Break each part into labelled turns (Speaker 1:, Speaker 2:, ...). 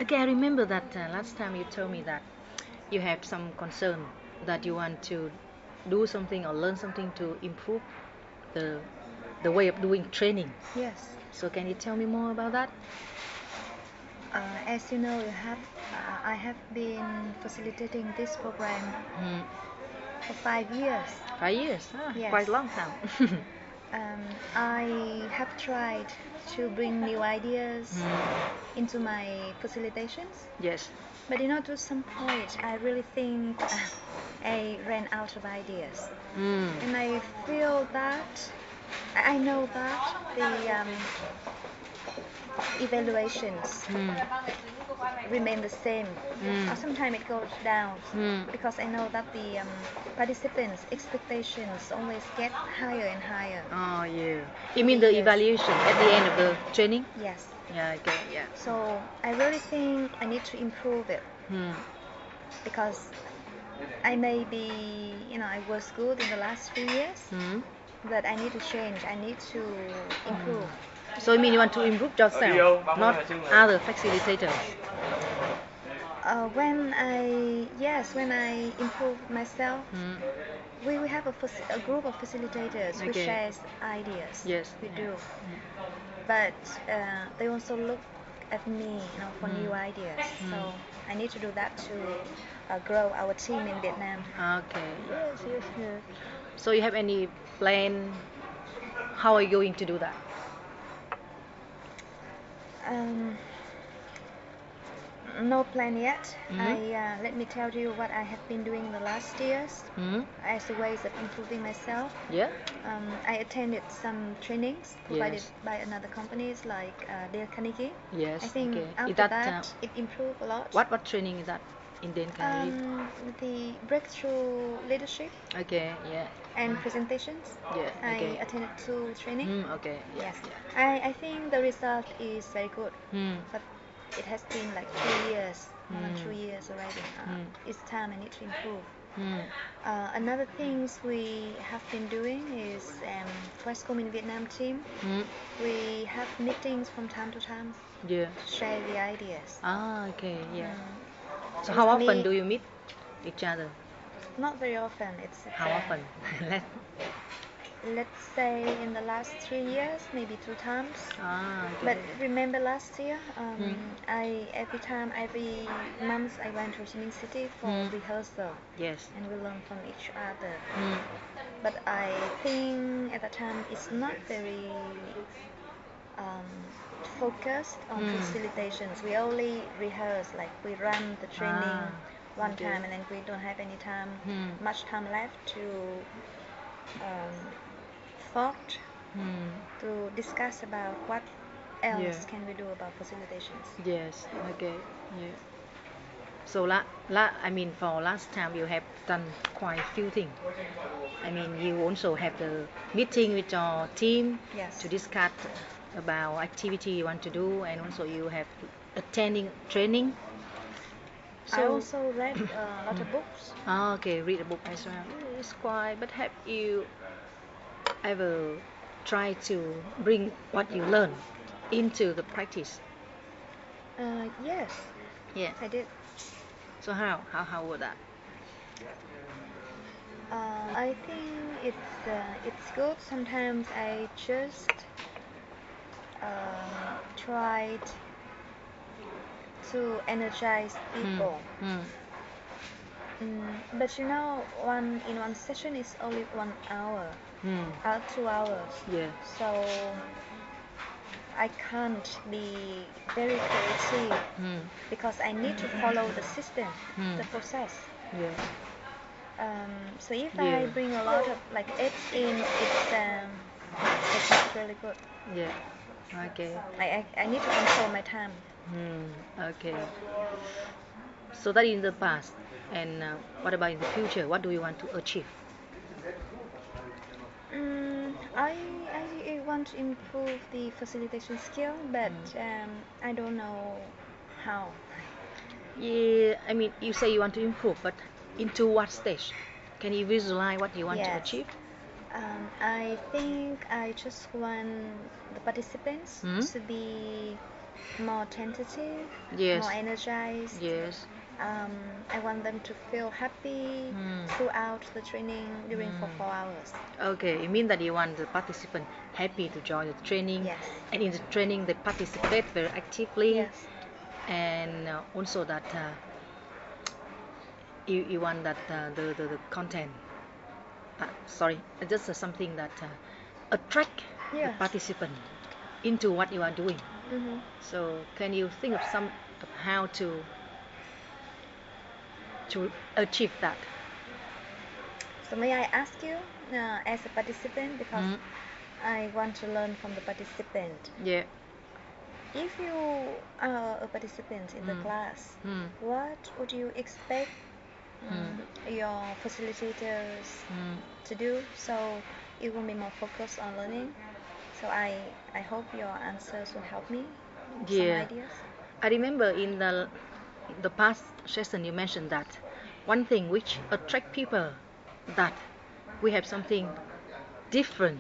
Speaker 1: Okay, I remember that last time you told me that you have some concern that you want to do something or learn something to improve the the way of doing training.
Speaker 2: Yes.
Speaker 1: So can you tell me more about that?
Speaker 2: As you know, I have been facilitating this program
Speaker 1: Mm,
Speaker 2: for 5 years.
Speaker 1: 5 years,
Speaker 2: Yes.
Speaker 1: quite long time.
Speaker 2: I have tried to bring new ideas
Speaker 1: Mm,
Speaker 2: into my facilitations,
Speaker 1: yes.
Speaker 2: but to some point, I really think I ran out of ideas,
Speaker 1: Mm,
Speaker 2: and I feel that I know that the evaluations
Speaker 1: mm,
Speaker 2: remain the same, or
Speaker 1: mm,
Speaker 2: sometimes it goes down,
Speaker 1: mm.
Speaker 2: because I know that the participants' expectations always get higher and higher.
Speaker 1: Oh, yeah. You
Speaker 2: Through
Speaker 1: mean
Speaker 2: the
Speaker 1: the
Speaker 2: years.
Speaker 1: evaluation at the end of the training?
Speaker 2: Yes.
Speaker 1: Yeah, okay, yeah.
Speaker 2: So I really think I need to improve it,
Speaker 1: Hmm.
Speaker 2: because I may be, I was good in the last 3 years,
Speaker 1: Hmm.
Speaker 2: but I need to change. I need to improve.
Speaker 1: So you mean you want to improve yourself, not other facilitators?
Speaker 2: When I improve myself,
Speaker 1: Hmm.
Speaker 2: we have a group of facilitators who
Speaker 1: Okay.
Speaker 2: shares ideas.
Speaker 1: Yes.
Speaker 2: We do, but they also look at me, for new
Speaker 1: Mm.
Speaker 2: ideas. So
Speaker 1: Mm.
Speaker 2: I need to do that to grow our team in Vietnam.
Speaker 1: Okay. Yes, yes, yes. So you have any plan? How are you going to do that?
Speaker 2: Um, no plan yet.
Speaker 1: Mm.
Speaker 2: Let me tell you what I have been doing in the last years
Speaker 1: Mm.
Speaker 2: as a ways of improving myself.
Speaker 1: Yeah.
Speaker 2: I attended some trainings provided
Speaker 1: Yes.
Speaker 2: by another companies like Dale Carnegie. I
Speaker 1: Yes.
Speaker 2: think
Speaker 1: Okay. Is
Speaker 2: after
Speaker 1: that
Speaker 2: that it improved a lot.
Speaker 1: what training is that in Dane Carnegie?
Speaker 2: The breakthrough leadership
Speaker 1: Okay. Yeah.
Speaker 2: and presentations.
Speaker 1: Yeah.
Speaker 2: I
Speaker 1: Okay.
Speaker 2: attended 2 training.
Speaker 1: Okay. Yeah.
Speaker 2: Yes,
Speaker 1: Yeah.
Speaker 2: I think the result is very good,
Speaker 1: Hmm.
Speaker 2: but it has been like 3 years, more than
Speaker 1: Hmm.
Speaker 2: 2 years already.
Speaker 1: Hmm.
Speaker 2: It's time I need to improve.
Speaker 1: Hmm.
Speaker 2: Another things we have been doing is for SCOM in Vietnam team,
Speaker 1: Hmm.
Speaker 2: we have meetings from time to time
Speaker 1: Yeah.
Speaker 2: to share the ideas.
Speaker 1: Ah. Okay. Yeah.
Speaker 2: Mm,
Speaker 1: So
Speaker 2: with
Speaker 1: how often
Speaker 2: me,
Speaker 1: do you meet each other?
Speaker 2: not very often. It's
Speaker 1: How often? Let-
Speaker 2: let's say in the last 3 years, maybe 2 times.
Speaker 1: okay.
Speaker 2: But remember last year,
Speaker 1: Hmm.
Speaker 2: every month I went to Ho Chi Minh City for
Speaker 1: Hmm.
Speaker 2: rehearsal,
Speaker 1: Yes.
Speaker 2: and we learn from each other.
Speaker 1: Hmm.
Speaker 2: But I think at the time it's not very um, focused on
Speaker 1: Hmm.
Speaker 2: facilitations. We only rehearse, like we run the training
Speaker 1: Ah.
Speaker 2: one
Speaker 1: Okay.
Speaker 2: time, and then we don't have any time,
Speaker 1: Hmm.
Speaker 2: much time left to um, thought
Speaker 1: Hmm.
Speaker 2: to discuss about what
Speaker 1: Yeah.
Speaker 2: else can we do about facilitations.
Speaker 1: Yes. Okay. Yeah. So I mean, for last time you have done quite few things. I mean, you also have the meeting with your team
Speaker 2: Yes.
Speaker 1: to discuss about activity you want to do, and also you have attending training.
Speaker 2: I
Speaker 1: So,
Speaker 2: also read a lot of books.
Speaker 1: okay, read a book as well. It's quite. But have you ever tried to bring what you learn into the practice?
Speaker 2: Yes,
Speaker 1: Yeah.
Speaker 2: I did.
Speaker 1: So how would that?
Speaker 2: I think it's good. Sometimes I just tried to energize
Speaker 1: Hmm.
Speaker 2: people.
Speaker 1: Hmm.
Speaker 2: But one session is only 1 hour,
Speaker 1: Hmm.
Speaker 2: 2 hours.
Speaker 1: Yeah.
Speaker 2: So I can't be very creative
Speaker 1: Hmm.
Speaker 2: because I need to follow the system,
Speaker 1: Hmm.
Speaker 2: the process.
Speaker 1: Yeah.
Speaker 2: So if
Speaker 1: Yeah.
Speaker 2: I bring a lot of like edge in, it's not really good.
Speaker 1: Yeah. Okay.
Speaker 2: I need to control my time.
Speaker 1: Okay. So that in the past, and what about in the future? What do you want to achieve?
Speaker 2: I want to improve the facilitation skill, but I don't know how.
Speaker 1: Yeah, I mean, you say you want to improve, but into what stage? Can you visualize what you want to
Speaker 2: Yes.
Speaker 1: achieve?
Speaker 2: I think I just want the participants
Speaker 1: Hmm?
Speaker 2: to be more tentative,
Speaker 1: Yes.
Speaker 2: more energized.
Speaker 1: Yes.
Speaker 2: I want them to feel happy throughout the training during for 4 hours.
Speaker 1: Okay, you mean that you want the participant happy to join the training,
Speaker 2: Yes.
Speaker 1: and in the training they participate very actively,
Speaker 2: Yes.
Speaker 1: and also that you want that the content, sorry, just something that attract the
Speaker 2: Yes.
Speaker 1: participant into what you are doing.
Speaker 2: Mhm.
Speaker 1: So can you think of some of how to achieve that?
Speaker 2: So may I ask you, as a participant, because I want to learn from the participant.
Speaker 1: Yeah.
Speaker 2: If you are a participant in the class, what would you expect your facilitators to do so it will be more focused on learning? So I hope your answers will help me. Some
Speaker 1: Yeah.
Speaker 2: ideas.
Speaker 1: I remember in the past session you mentioned that one thing which attract people, that we have something different,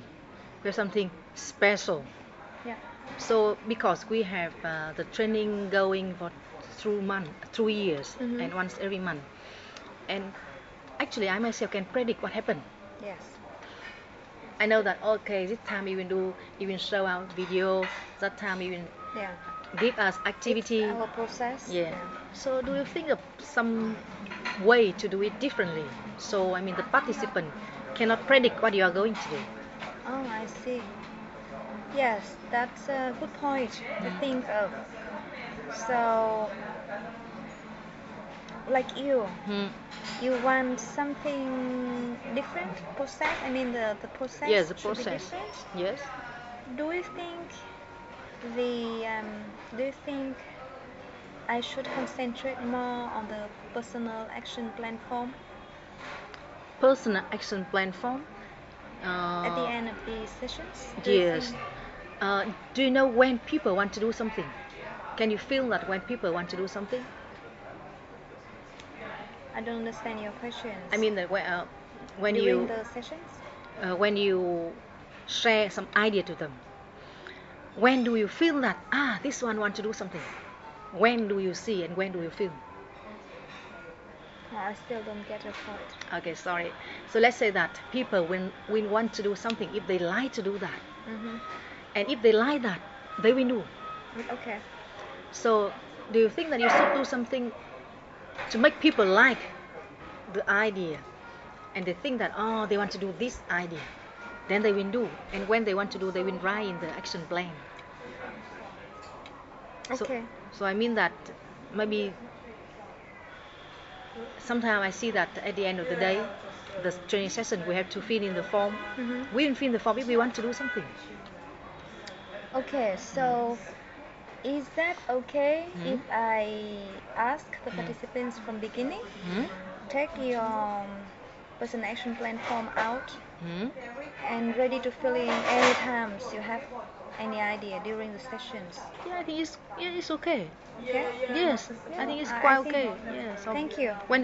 Speaker 1: we have something special.
Speaker 2: Yeah.
Speaker 1: So because we have the training going for through years, and once every month, and actually I myself can predict what happened.
Speaker 2: Yes.
Speaker 1: I know that okay, this time you will show out video, that time you will
Speaker 2: Yeah.
Speaker 1: give us activity.
Speaker 2: It's our process.
Speaker 1: Yeah. So do you think of some way to do it differently? So I mean the participant cannot predict what you are going to do.
Speaker 2: Oh, I see. Yes, that's a good point to think of. So, like you want something different process? I mean, the process
Speaker 1: Yes, the
Speaker 2: should be
Speaker 1: process.
Speaker 2: different.
Speaker 1: Yes.
Speaker 2: Do you think do you think I should concentrate more on the personal action plan form
Speaker 1: Personal action plan form.
Speaker 2: at the end of the sessions? Do you
Speaker 1: Yes.
Speaker 2: think?
Speaker 1: Do you know when people want to do something? Can you feel that when people want to do something?
Speaker 2: I don't understand your questions.
Speaker 1: I mean that when
Speaker 2: during the sessions?
Speaker 1: when you share some idea to them, when do you feel that this one want to do something? When do you see and when do you feel?
Speaker 2: No, I still don't get your point.
Speaker 1: Okay, sorry. So let's say that people when want to do something, if they like to do that, and if they like that, they will do.
Speaker 2: Okay.
Speaker 1: So do you think that you should do something to make people like the idea, and they think that they want to do this idea, then they will do, and when they want to do, they will write in the action plan.
Speaker 2: Okay.
Speaker 1: So I mean that maybe sometimes I see that at the end of the day, the training session we have to fill in the form. We will fill in the form if we want to do something.
Speaker 2: Okay, so is that okay if I ask the participants from beginning? Take your person action plan form out and ready to fill in any times you have any idea during the sessions.
Speaker 1: Yeah, I think it's okay.
Speaker 2: Okay?
Speaker 1: Yes, I think it's quite okay. Yeah. So
Speaker 2: Thank you.
Speaker 1: when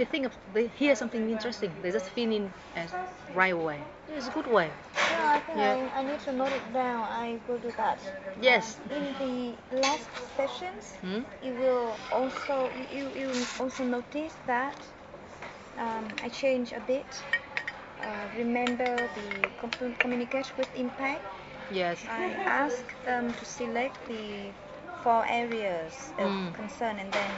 Speaker 1: they hear something interesting, they just fill in as right away. It's a good way.
Speaker 2: Yeah, I think
Speaker 1: Yeah.
Speaker 2: I need to note it down. I will do that.
Speaker 1: Yes.
Speaker 2: In the last sessions, you will also notice that I change a bit. Remember the communication with impact.
Speaker 1: Yes.
Speaker 2: I ask them to select the 4 areas of concern and then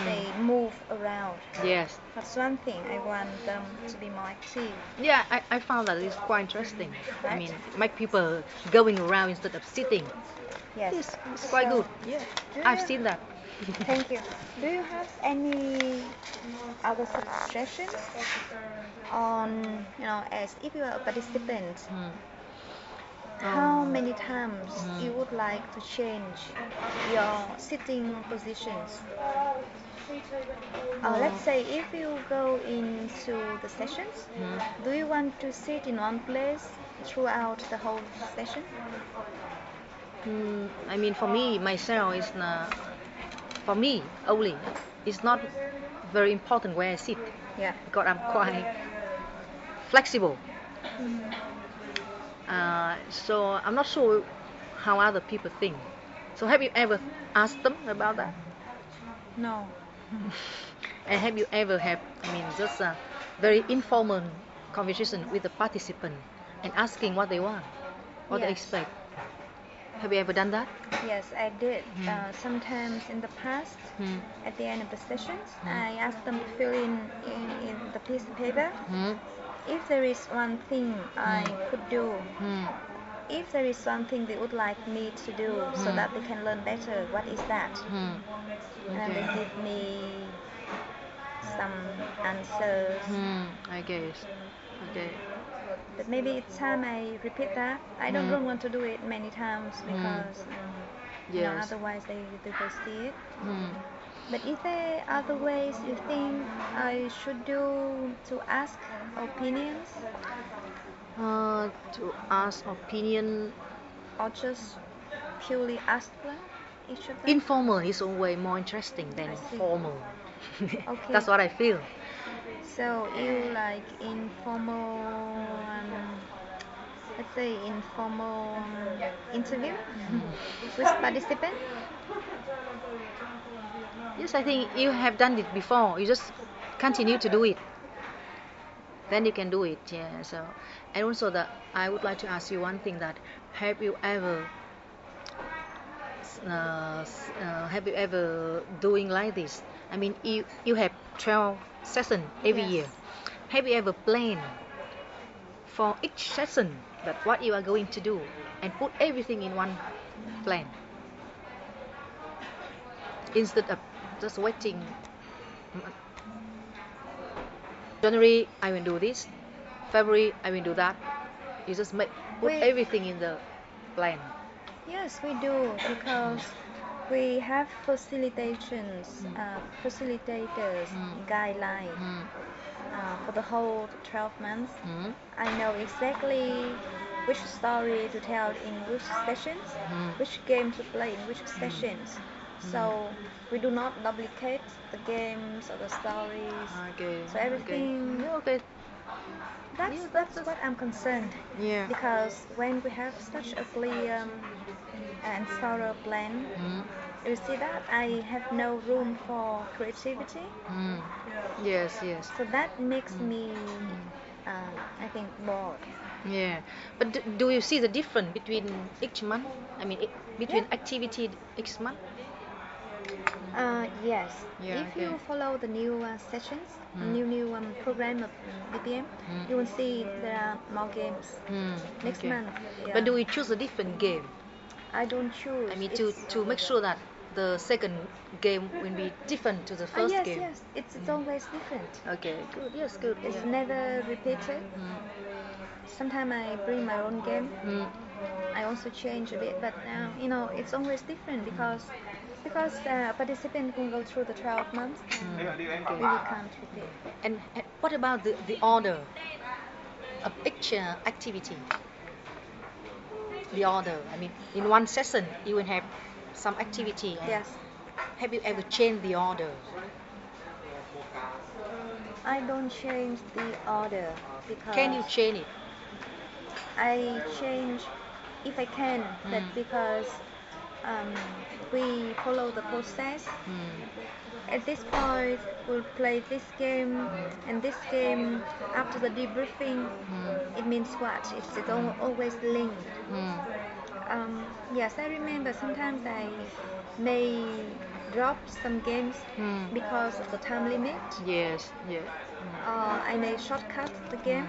Speaker 2: they move around.
Speaker 1: Yes.
Speaker 2: That's one thing. I want them to be more active.
Speaker 1: Yeah, I found that it's quite interesting. I
Speaker 2: Right.
Speaker 1: mean, make people going around instead of sitting.
Speaker 2: Yes.
Speaker 1: It's quite
Speaker 2: So,
Speaker 1: good. Yeah,
Speaker 2: do
Speaker 1: I've
Speaker 2: you-
Speaker 1: seen that.
Speaker 2: Thank you. Do you have any other suggestions on, as if you are a participant, how many times you would like to change your sitting positions? Let's say if you go into the sessions, do you want to sit in one place throughout the whole session?
Speaker 1: I mean, for me, myself, for me only, it's not very important where I sit
Speaker 2: Yeah.
Speaker 1: because I'm quite flexible. So I'm not sure how other people think. So have you ever asked them about that?
Speaker 2: No.
Speaker 1: And have you ever had, I mean, just a very informal conversation with the participant and asking what they want, what they
Speaker 2: Yes.
Speaker 1: expect? Have you ever done that?
Speaker 2: Yes, I did. Sometimes in the past, at the end of the sessions, I asked them to fill in the piece of paper. If there is one thing I could do, if there is something they would like me to do so that they can learn better, what is that? And they give me some answers.
Speaker 1: I guess. Okay.
Speaker 2: But maybe it's time I repeat that. I don't want to do it many times because
Speaker 1: Yes.
Speaker 2: otherwise they will see it.
Speaker 1: Hmm.
Speaker 2: But is there other ways you think I should do to ask opinions
Speaker 1: To ask opinion,
Speaker 2: or just purely ask them, each of them?
Speaker 1: informal is always more interesting than
Speaker 2: I see.
Speaker 1: formal.
Speaker 2: Okay.
Speaker 1: That's what I feel.
Speaker 2: So you like informal, let's say informal interview with participant?
Speaker 1: Yes, I think you have done it before. You just continue to do it. Then you can do it. Yeah. So, and also that I would like to ask you one thing: that have you ever, have you ever doing like this? I mean, you have 12 sessions every
Speaker 2: Yes.
Speaker 1: year. Have you ever planned for each session that what you are going to do and put everything in one plan instead of just waiting? January I will do this, February I will do that. You just put
Speaker 2: We-
Speaker 1: everything in the plan.
Speaker 2: Yes, we do because we have facilitators guideline for the whole 12 months. I know exactly which story to tell in which sessions, which game to play in which sessions. So we do not duplicate the games or the stories.
Speaker 1: Okay.
Speaker 2: So everything.
Speaker 1: Yeah, okay.
Speaker 2: That's what I'm concerned.
Speaker 1: Yeah.
Speaker 2: Because when we have such a clear and thorough plan, you see that I have no room for creativity.
Speaker 1: Yes, yes.
Speaker 2: So that makes me, I think, bored.
Speaker 1: Yeah. But do you see the difference between each month? I mean, between
Speaker 2: Yeah.
Speaker 1: activity each month?
Speaker 2: Yes.
Speaker 1: Yeah,
Speaker 2: If
Speaker 1: okay.
Speaker 2: you follow the new sessions, new program of BPM, you will see there are more games next
Speaker 1: Okay.
Speaker 2: month. Yeah.
Speaker 1: But do we choose a different game?
Speaker 2: I don't choose.
Speaker 1: I mean,
Speaker 2: It's-
Speaker 1: to make sure that the second game will be different to the first
Speaker 2: yes,
Speaker 1: game.
Speaker 2: yes. It's always different.
Speaker 1: Okay, good. Yes, good.
Speaker 2: It's
Speaker 1: Yeah.
Speaker 2: never repeated. Sometimes I bring my own game. I also change a bit, but it's always different because participants can go through the 12 months and really can't repeat.
Speaker 1: And what about the order of each activity? The order. I mean, in one session you will have some activity.
Speaker 2: Yes.
Speaker 1: Have you ever changed the order?
Speaker 2: I don't change the order because
Speaker 1: Can you change it?
Speaker 2: I change if I can, but because we follow the process. At this point, we'll play this game, and this game after the debriefing. It means what? It's always linked. Yes, I remember sometimes I may drop some games because of the time limit.
Speaker 1: Yes, yeah.
Speaker 2: I may shortcut the game.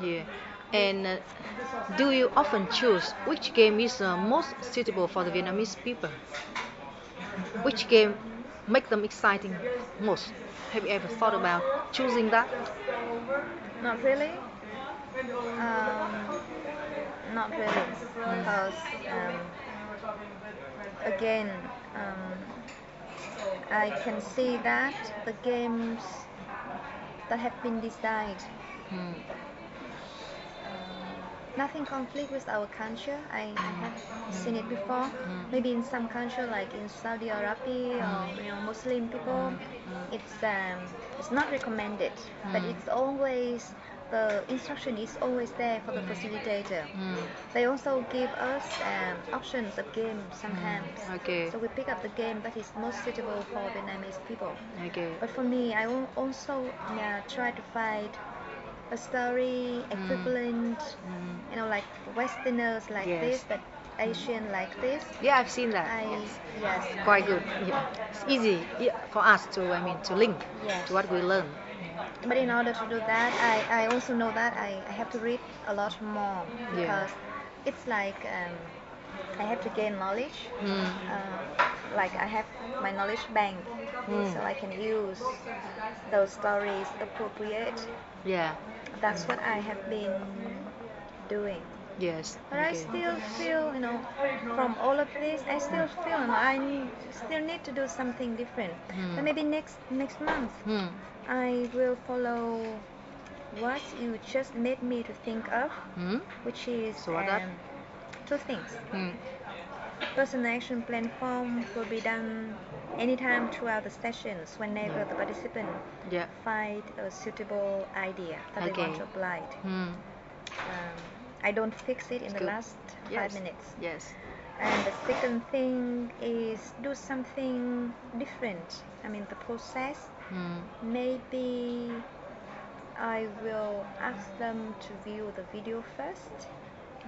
Speaker 1: Yeah. And do you often choose which game is most suitable for the Vietnamese people? Which game make them exciting most? Have you ever thought about choosing that?
Speaker 2: Not really. Not really, because again, I can see that the games that have been designed nothing conflict with our culture. I have seen it before. Maybe in some country like in Saudi Arabia or Muslim people, it's not recommended, but it's always the instruction is always there for the facilitator. They also give us options of games sometimes.
Speaker 1: Okay.
Speaker 2: So we pick up the game that is most suitable for Vietnamese people.
Speaker 1: Okay.
Speaker 2: But for me, I also try to find a story equivalent, like Westerners like this, but Asian like this.
Speaker 1: Yeah, I've seen that.
Speaker 2: Yes.
Speaker 1: Quite good. Yeah. It's easy for us to link to what we learn.
Speaker 2: But in order to do that, I also know that I have to read a lot more because it's like I have to gain knowledge. Like I have my knowledge bank, so I can use those stories appropriate.
Speaker 1: Yeah.
Speaker 2: That's what I have been doing.
Speaker 1: Yes.
Speaker 2: But I still feel, from all of this, I still feel I still need to do something different. But maybe next month, I will follow what you just made me to think of, which is two things. Personal action plan form will be done anytime throughout the sessions whenever the participant find a suitable idea that they want to apply. I don't fix it in the last 5 minutes.
Speaker 1: Yes.
Speaker 2: And the second thing is do something different. I mean the process. Maybe I will ask them to view the video first.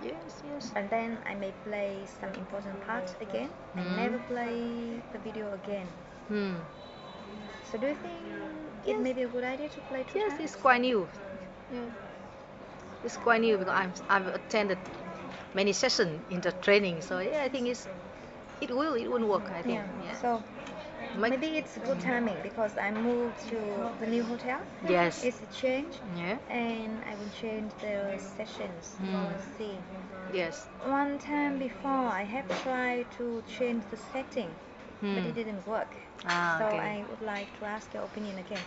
Speaker 1: Yes.
Speaker 2: And then I may play some important parts again and never play the video again. So do you think it may be a good idea to play two times?
Speaker 1: Yes, it's quite new. It's quite new because I've attended many sessions in the training. So I think it will work. I think. Yeah.
Speaker 2: So maybe it's good timing because I moved to the new hotel.
Speaker 1: Yes.
Speaker 2: It's a change.
Speaker 1: Yeah.
Speaker 2: And I will change the sessions. We'll see.
Speaker 1: Yes.
Speaker 2: One time before, I have tried to change the setting, but it didn't work. So I would like to ask your opinion again.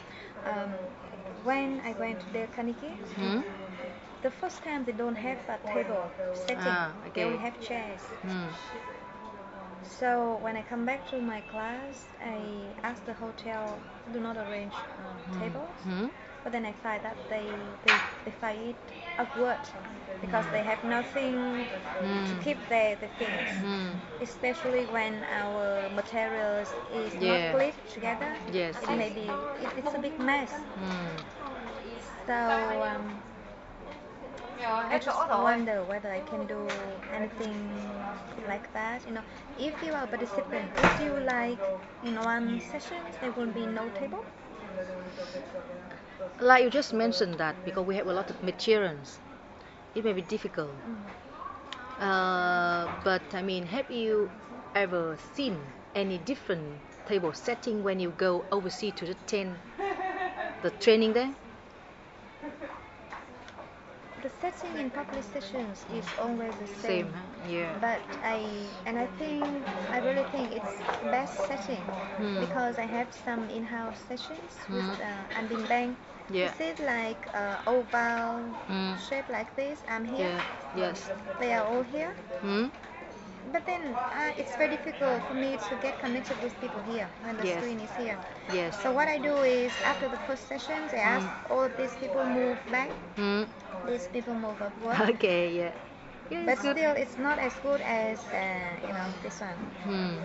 Speaker 2: When I went to Dale Carnegie, the first time they don't have a table setting. They only have chairs. So when I come back to my class, I ask the hotel do not arrange tables. But then I find that they find it awkward because they have nothing to keep the things. Especially when our materials is not clipped together. It may be it's a big mess. So I just wonder whether I can do anything like that. If you are a participant, would you like in one session there will be no table?
Speaker 1: Like you just mentioned that because we have a lot of materials, it may be difficult. But I mean, have you ever seen any different table setting when you go overseas to the training there?
Speaker 2: The setting in public sessions is always the
Speaker 1: Same, yeah.
Speaker 2: But I really think it's best setting because I have some in-house sessions with An Binh Bang. This is like oval shape like this. I'm here.
Speaker 1: Yes.
Speaker 2: They are all here. But then it's very difficult for me to get connected with people here when the screen is here.
Speaker 1: Yes.
Speaker 2: So what I do is after the first sessions, I ask all of these people move back. These people move upward.
Speaker 1: Okay, yeah.
Speaker 2: But still, it's not as good as this one.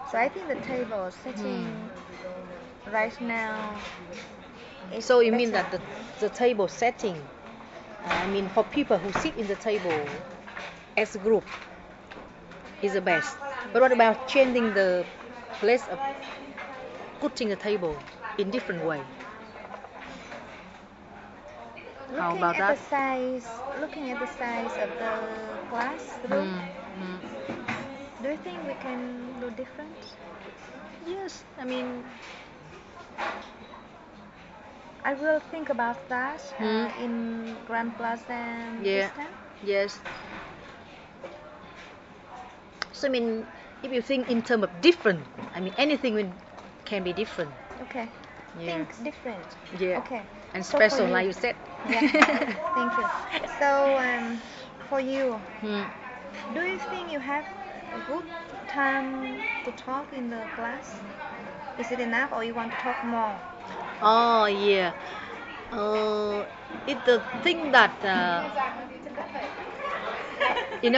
Speaker 2: So I think the table setting right now is
Speaker 1: So you
Speaker 2: better.
Speaker 1: mean that the table setting, I mean for people who sit in the table as a group is the best. But what about changing the place of putting the table in different way? How about that?
Speaker 2: Looking at the size of the classroom, do you think we can do different?
Speaker 1: Yes, I mean,
Speaker 2: I will think about that in Grand Plaza this time.
Speaker 1: Yes. So I mean, if you think in terms of different, I mean anything can be different.
Speaker 2: Okay. Think different.
Speaker 1: Yeah.
Speaker 2: Okay.
Speaker 1: And special, like you said.
Speaker 2: Yeah. Thank you. So for you, do you think you have a good time to talk in the class? Is it enough, or you want to talk more?
Speaker 1: Oh yeah. It's the thing that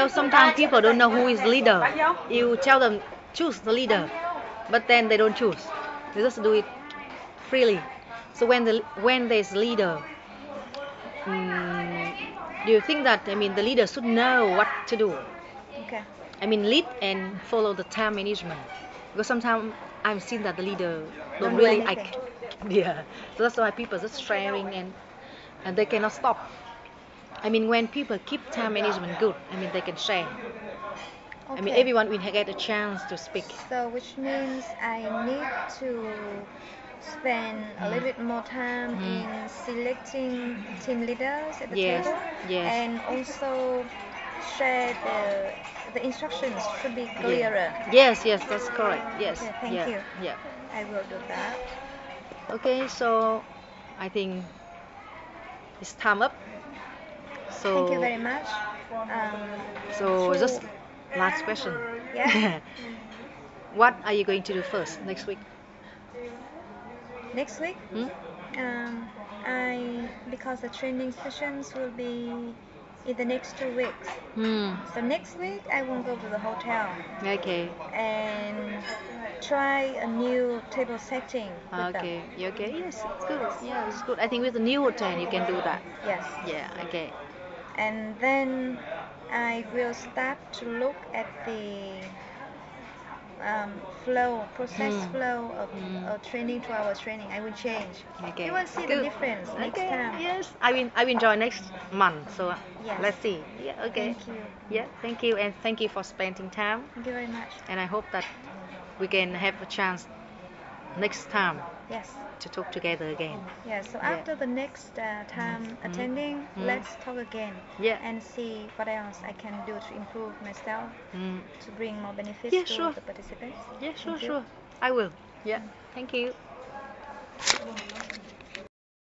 Speaker 1: sometimes people don't know who is leader. You tell them choose the leader, but then they don't choose. They just do it freely. So when there's leader, do you think that the leader should know what to do?
Speaker 2: Okay.
Speaker 1: Lead and follow the time management. Because sometimes I've seen that the leader
Speaker 2: Don't
Speaker 1: don't
Speaker 2: do
Speaker 1: really
Speaker 2: anything.
Speaker 1: yeah. So that's why people just sharing and they cannot stop. When people keep time management good, they can share.
Speaker 2: Okay.
Speaker 1: Everyone will get a chance to speak.
Speaker 2: So which means I need to spend a little bit more time in selecting team leaders at the
Speaker 1: Yes,
Speaker 2: table,
Speaker 1: yes.
Speaker 2: and also share the instructions should be clearer.
Speaker 1: Yes, that's correct. Yes.
Speaker 2: Okay, thank
Speaker 1: yeah,
Speaker 2: you.
Speaker 1: Yeah.
Speaker 2: I will do that.
Speaker 1: Okay, so I think it's time up. So
Speaker 2: Thank you very much.
Speaker 1: So
Speaker 2: to-
Speaker 1: just last question.
Speaker 2: Yeah.
Speaker 1: What are you going to do first next week?
Speaker 2: Next week,
Speaker 1: Hmm?
Speaker 2: because the training sessions will be in the next 2 weeks. So next week I will go to the hotel
Speaker 1: Okay.
Speaker 2: and try a new table setting with them.
Speaker 1: Okay. Okay. Yes, it's good. Yeah, it's good. I think with the new hotel you can do that.
Speaker 2: Yes.
Speaker 1: Yeah. Okay.
Speaker 2: And then I will start to look at the process flow of training to our training. I will change.
Speaker 1: Okay.
Speaker 2: You will see the
Speaker 1: Good.
Speaker 2: difference next
Speaker 1: Okay.
Speaker 2: time.
Speaker 1: Yes, I will enjoy next month. So
Speaker 2: Yes.
Speaker 1: let's see. Yeah. Okay.
Speaker 2: Thank you.
Speaker 1: Yeah. Thank you, and thank you for spending time.
Speaker 2: Thank you very much.
Speaker 1: And I hope that we can have a chance next time
Speaker 2: Yes.
Speaker 1: to talk together again.
Speaker 2: Yes. So
Speaker 1: Yeah.
Speaker 2: after the next time attending, let's talk again.
Speaker 1: Yeah.
Speaker 2: And see what else I can do to improve myself to bring more benefits
Speaker 1: Yeah,
Speaker 2: to
Speaker 1: sure.
Speaker 2: the participants.
Speaker 1: Yeah, sure,
Speaker 2: Thank you.
Speaker 1: sure. I will. Yeah. Thank you.